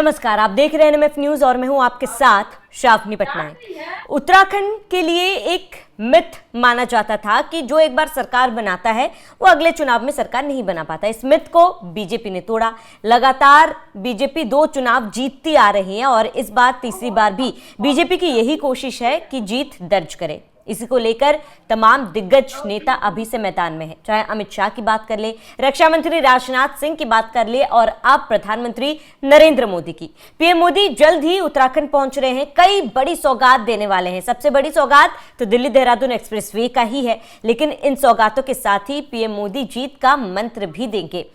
नमस्कार, आप देख रहे हैं एनएमएफ न्यूज और मैं हूं आपके साथ शाफनी पटनायक। उत्तराखंड के लिए एक मिथ माना जाता था कि जो एक बार सरकार बनाता है वो अगले चुनाव में सरकार नहीं बना पाता। इस मिथ को बीजेपी ने तोड़ा। लगातार बीजेपी 2 चुनाव जीतती आ रही है और इस बार तीसरी बार भी बीजेपी की यही कोशिश है कि जीत दर्ज करे। इसी को लेकर तमाम दिग्गज नेता अभी से मैदान में हैं। चाहे अमित शाह की बात कर ले, रक्षा मंत्री राजनाथ सिंह की बात कर ले और अब प्रधानमंत्री नरेंद्र मोदी की। पीएम मोदी जल्द ही उत्तराखंड पहुंच रहे हैं, कई बड़ी सौगात देने वाले हैं। सबसे बड़ी सौगात तो दिल्ली देहरादून एक्सप्रेसवे का ही है, लेकिन इन सौगातों के साथ ही पीएम मोदी जीत का मंत्र भी देंगे।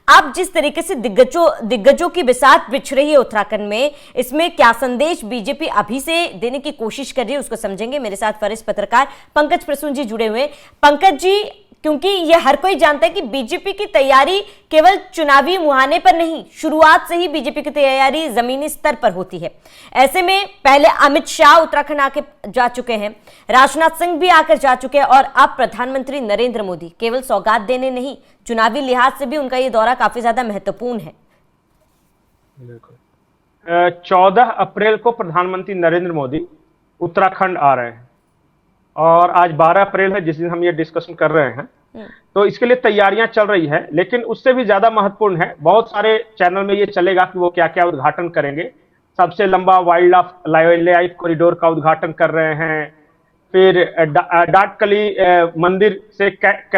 अब जिस तरीके से दिग्गजों की बिसात बिछ रही है उत्तराखंड में, इसमें क्या संदेश बीजेपी अभी से देने की कोशिश कर रही है उसको समझेंगे। मेरे साथ वरिष्ठ पत्रकार पंकज प्रसून जी जुड़े हुए। पंकज जी, क्योंकि ये हर कोई जानता है कि बीजेपी की तैयारी केवल चुनावी मुहाने पर नहीं, शुरुआत से ही बीजेपी की तैयारी जमीनी स्तर पर होती है। ऐसे में पहले अमित शाह उत्तराखंड आके जा चुके हैं, राजनाथ सिंह भी आकर जा चुके हैं और अब प्रधानमंत्री नरेंद्र मोदी केवल सौगात देने नहीं, चुनावी लिहाज से भी उनका ये दौरा काफी ज्यादा महत्वपूर्ण है। 14 अप्रैल को प्रधानमंत्री नरेंद्र मोदी उत्तराखंड आ रहे हैं और आज 12 अप्रैल है जिस दिन हम ये डिस्कशन कर रहे हैं। तो इसके लिए तैयारियां चल रही है, लेकिन उससे भी ज्यादा महत्वपूर्ण है, बहुत सारे चैनल में ये चलेगा कि वो क्या क्या उद्घाटन करेंगे। सबसे लंबा वाइल्ड लाइफ कॉरिडोर का उद्घाटन कर रहे हैं, फिर डाटकली मंदिर से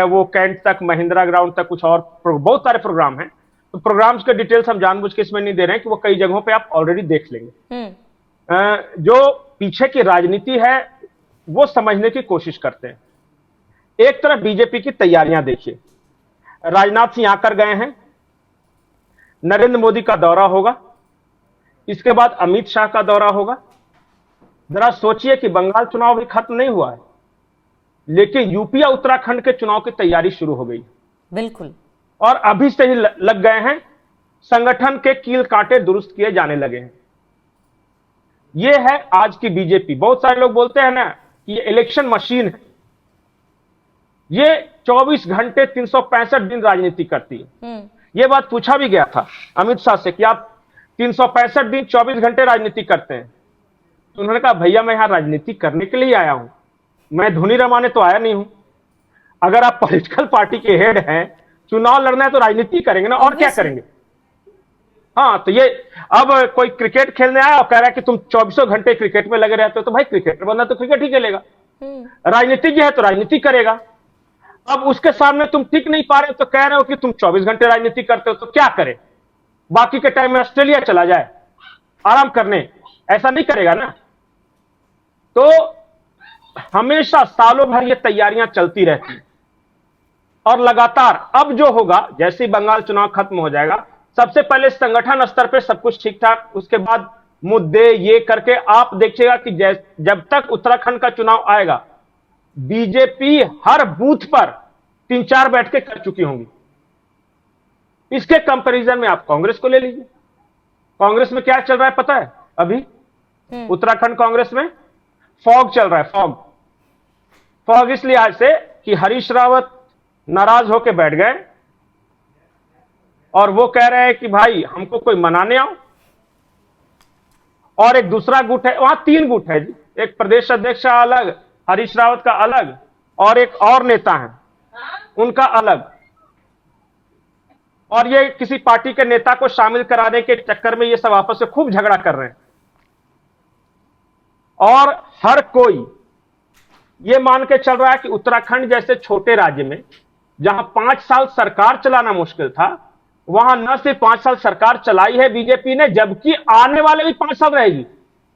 वो कैंट तक, महिंद्रा ग्राउंड तक, कुछ और बहुत सारे प्रोग्राम हैं। तो प्रोग्राम्स के डिटेल्स हम जानबूझ के इसमें नहीं दे रहे हैं कि वो कई जगहों पे आप ऑलरेडी देख लेंगे। जो पीछे की राजनीति है वो समझने की कोशिश करते हैं। एक तरफ बीजेपी की तैयारियां देखिए, राजनाथ सिंह आकर गए हैं, नरेंद्र मोदी का दौरा होगा, इसके बाद अमित शाह का दौरा होगा। जरा सोचिए कि बंगाल चुनाव भी खत्म नहीं हुआ है, लेकिन यूपी या उत्तराखंड के चुनाव की तैयारी शुरू हो गई। बिल्कुल। और अभी से ही लग गए हैं, संगठन के कील कांटे दुरुस्त किए जाने लगे हैं। यह है आज की बीजेपी। बहुत सारे लोग बोलते हैं ना कि ये इलेक्शन मशीन है, ये 24 घंटे 365 दिन राजनीति करती है। यह बात पूछा भी गया था अमित शाह से कि आप 365 दिन 24 घंटे राजनीति करते हैं। तो उन्होंने कहा भैया मैं यहां राजनीति करने के लिए आया हूं, मैं धुनी रमाने तो आया नहीं हूं। अगर आप पॉलिटिकल पार्टी के हेड हैं, चुनाव लड़ना है तो राजनीति करेंगे ना, और क्या करेंगे। हाँ, तो ये अब कोई क्रिकेट खेलने आया और कह रहा है कि तुम 24 घंटे क्रिकेट में लगे रहते हो, तो भाई क्रिकेटर बनना तो क्रिकेट ही खेलेगा, राजनीतिज्ञ है तो राजनीति करेगा। अब उसके सामने तुम टिक नहीं पा रहे हो तो कह रहे हो कि तुम 24 घंटे राजनीति करते हो, तो क्या करे, बाकी के टाइम में ऑस्ट्रेलिया चला जाए आराम करने, ऐसा नहीं करेगा ना। तो हमेशा सालों भर ये तैयारियां चलती रहती हैं और लगातार अब जो होगा, जैसे ही बंगाल चुनाव खत्म हो जाएगा, सबसे पहले संगठन स्तर पे सब कुछ ठीक ठाक, उसके बाद मुद्दे ये करके आप देखिएगा कि जब तक उत्तराखंड का चुनाव आएगा, बीजेपी हर बूथ पर 3-4 बैठकें कर चुकी होंगी। इसके कंपैरिजन में आप कांग्रेस को ले लीजिए। कांग्रेस में क्या चल रहा है पता है अभी? उत्तराखंड कांग्रेस में फॉग चल रहा है। फॉग इसलिए आज से कि हरीश रावत नाराज होकर बैठ गए और वो कह रहे हैं कि भाई हमको कोई मनाने आओ। और एक दूसरा गुट है, वहां 3 गुट है जी, एक प्रदेश अध्यक्ष अलग, हरीश रावत का अलग, और एक और नेता है उनका अलग। और ये किसी पार्टी के नेता को शामिल कराने के चक्कर में ये सब आपस में खूब झगड़ा कर रहे हैं। और हर कोई ये मान के चल रहा है कि उत्तराखंड जैसे छोटे राज्य में, जहां 5 साल सरकार चलाना मुश्किल था, वहां न सिर्फ 5 साल सरकार चलाई है बीजेपी ने, जबकि आने वाले भी 5 साल रहेगी।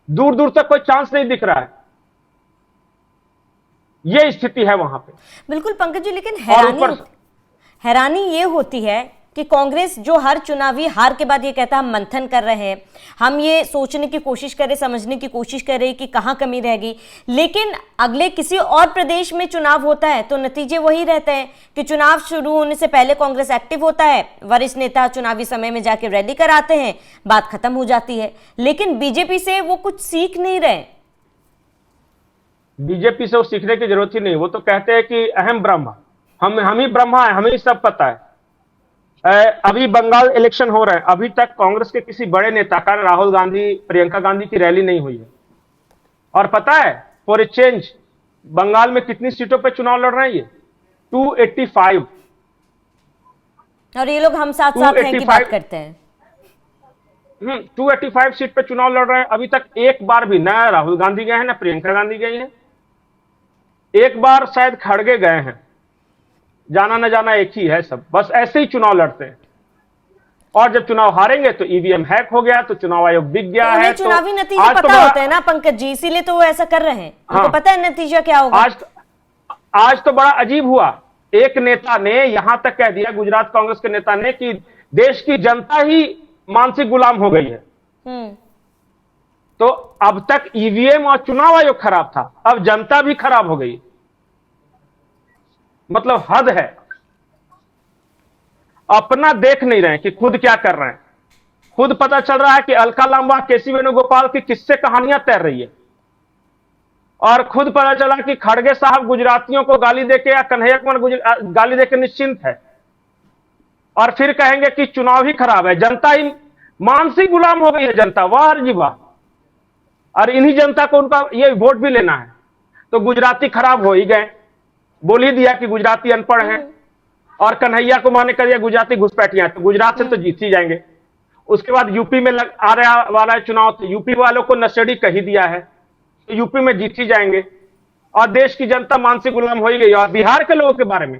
दूर दूर तक कोई चांस नहीं दिख रहा है। ये स्थिति है वहां पे। बिल्कुल पंकज जी, लेकिन हैरानी ये होती है कि कांग्रेस जो हर चुनावी हार के बाद ये कहता है हम मंथन कर रहे हैं, हम ये सोचने की कोशिश कर रहे, समझने की कोशिश कर रहे कि कहां कमी रह गई, लेकिन अगले किसी और प्रदेश में चुनाव होता है तो नतीजे वही रहते हैं कि चुनाव शुरू होने से पहले कांग्रेस एक्टिव होता है, वरिष्ठ नेता चुनावी समय में जाके रैली कराते हैं, बात खत्म हो जाती है। लेकिन बीजेपी से वो कुछ सीख नहीं रहे। बीजेपी से वो सीखने की जरूरत ही नहीं। वो तो कहते हैं कि अहम ब्रह्म, हम ही ब्रह्मा है, हमें सब पता है। अभी बंगाल इलेक्शन हो रहे हैं, अभी तक कांग्रेस के किसी बड़े नेता का, राहुल गांधी, प्रियंका गांधी की रैली नहीं हुई है। और पता है फॉर ए चेंज बंगाल में कितनी सीटों पे चुनाव लड़ रहे हैं ये? 285। और ये लोग हम साथ साथ हैं की बात करते हैं। 285 सीट पे चुनाव लड़ रहे हैं। अभी तक एक बार भी ना राहुल गांधी गए हैं ना प्रियंका गांधी गई हैं। एक बार शायद खड़गे गए हैं, जाना न जाना एक ही है, सब बस ऐसे ही चुनाव लड़ते हैं। और जब चुनाव हारेंगे तो ईवीएम हैक हो गया, तो चुनाव आयोग बिक गया है। तो चुनावी नतीजे पता होते हैं ना पंकज जी, इसीलिए तो वो ऐसा कर रहे हैं। उनको पता है नतीजा क्या होगा। आज तो बड़ा अजीब हुआ, एक नेता ने यहां तक कह दिया, गुजरात कांग्रेस के नेता ने, कि देश की जनता ही मानसिक गुलाम हो गई है। तो अब तक ईवीएम और चुनाव आयोग खराब था, अब जनता भी खराब हो गई। मतलब हद है। अपना देख नहीं रहे कि खुद क्या कर रहे हैं। खुद पता चल रहा है कि अलका लांबा, केसी वेणुगोपाल की किससे कहानियां तैर रही है। और खुद पता चला कि खड़गे साहब गुजरातियों को गाली देके या कन्हैया कुमार गाली देके निश्चिंत है। और फिर कहेंगे कि चुनाव ही खराब है, जनता ही मानसिक गुलाम हो गई है जनता। वाह जी वाह। और इन्हीं जनता को उनका ये वोट भी लेना है। तो गुजराती खराब हो ही गए, बोल ही दिया कि गुजराती अनपढ़ हैं। और कन्हैया कुमार ने कह दिया गुजराती घुसपैठियां, तो गुजरात से तो जीत ही जाएंगे। उसके बाद यूपी में आ रहा वाला चुनाव, तो यूपी वालों को नशेड़ी कह ही दिया है, तो यूपी में जीत ही जाएंगे। और देश की जनता मानसिक गुलाम हो ही गई। और बिहार के लोगों के बारे में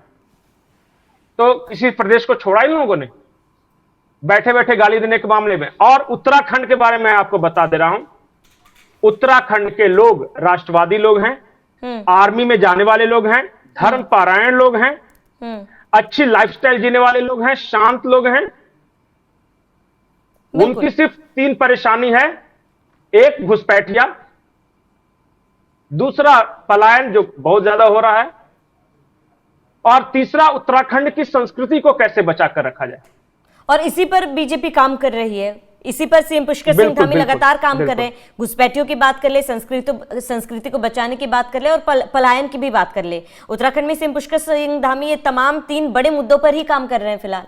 तो किसी प्रदेश को छोड़ा ही लोगों ने, बैठे बैठे गाली देने के मामले में। और उत्तराखंड के बारे में आपको बता दे रहा हूं, उत्तराखंड के लोग राष्ट्रवादी लोग हैं, आर्मी में जाने वाले लोग हैं, धर्मपरायण लोग हैं, अच्छी लाइफस्टाइल जीने वाले लोग हैं, शांत लोग हैं। उनकी सिर्फ 3 परेशानी है, एक घुसपैठिया, दूसरा पलायन जो बहुत ज्यादा हो रहा है, और तीसरा उत्तराखंड की संस्कृति को कैसे बचाकर रखा जाए। और इसी पर बीजेपी काम कर रही है, इसी पर सीएम पुष्कर सिंह धामी लगातार काम कर रहे हैं। घुसपैठियों की बात कर ले, संस्कृति को बचाने की बात कर ले, और पलायन की भी बात कर ले। उत्तराखंड में सीएम पुष्कर सिंह धामी ये तमाम 3 बड़े मुद्दों पर ही काम कर रहे हैं फिलहाल।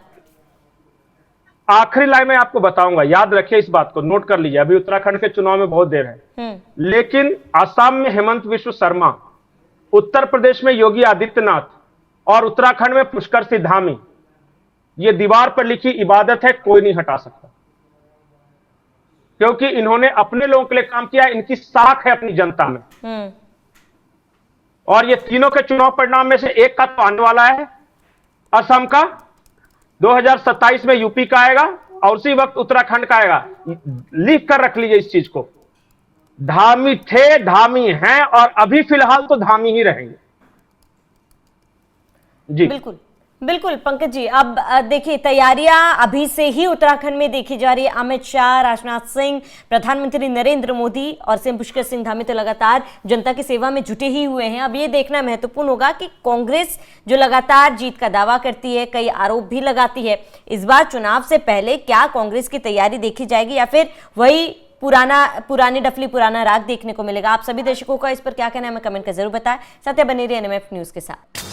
आखिरी लाइन में आपको बताऊंगा, याद रखिए इस बात को, नोट कर लीजिए। अभी उत्तराखंड के चुनाव में बहुत देर है, लेकिन असम में हेमंत बिश्व शर्मा, उत्तर प्रदेश में योगी आदित्यनाथ और उत्तराखंड में पुष्कर सिंह धामी, ये दीवार पर लिखी इबादत है, कोई नहीं हटा सकता। क्योंकि इन्होंने अपने लोगों के लिए काम किया, इनकी साख है अपनी जनता में। और ये तीनों के चुनाव परिणाम में से एक का तो आने वाला है, असम का, 2027 में यूपी का आएगा, और उसी वक्त उत्तराखंड का आएगा। लिख कर रख लीजिए इस चीज को। धामी थे, धामी हैं, और अभी फिलहाल तो धामी ही रहेंगे। जी बिल्कुल बिल्कुल पंकज जी, अब देखिए तैयारियां अभी से ही उत्तराखंड में देखी जा रही है। अमित शाह, राजनाथ सिंह, प्रधानमंत्री नरेंद्र मोदी और सीएम पुष्कर सिंह धामी तो लगातार जनता की सेवा में जुटे ही हुए हैं। अब ये देखना महत्वपूर्ण होगा कि कांग्रेस जो लगातार जीत का दावा करती है, कई आरोप भी लगाती है, इस बार चुनाव से पहले क्या कांग्रेस की तैयारी देखी जाएगी या फिर वही पुरानी डफली पुराना राग देखने को मिलेगा। आप सभी दर्शकों का इस पर क्या कहना है, हमें कमेंट कर जरूर बताएं। साथ ही बने रहिए एनएमएफ न्यूज के साथ।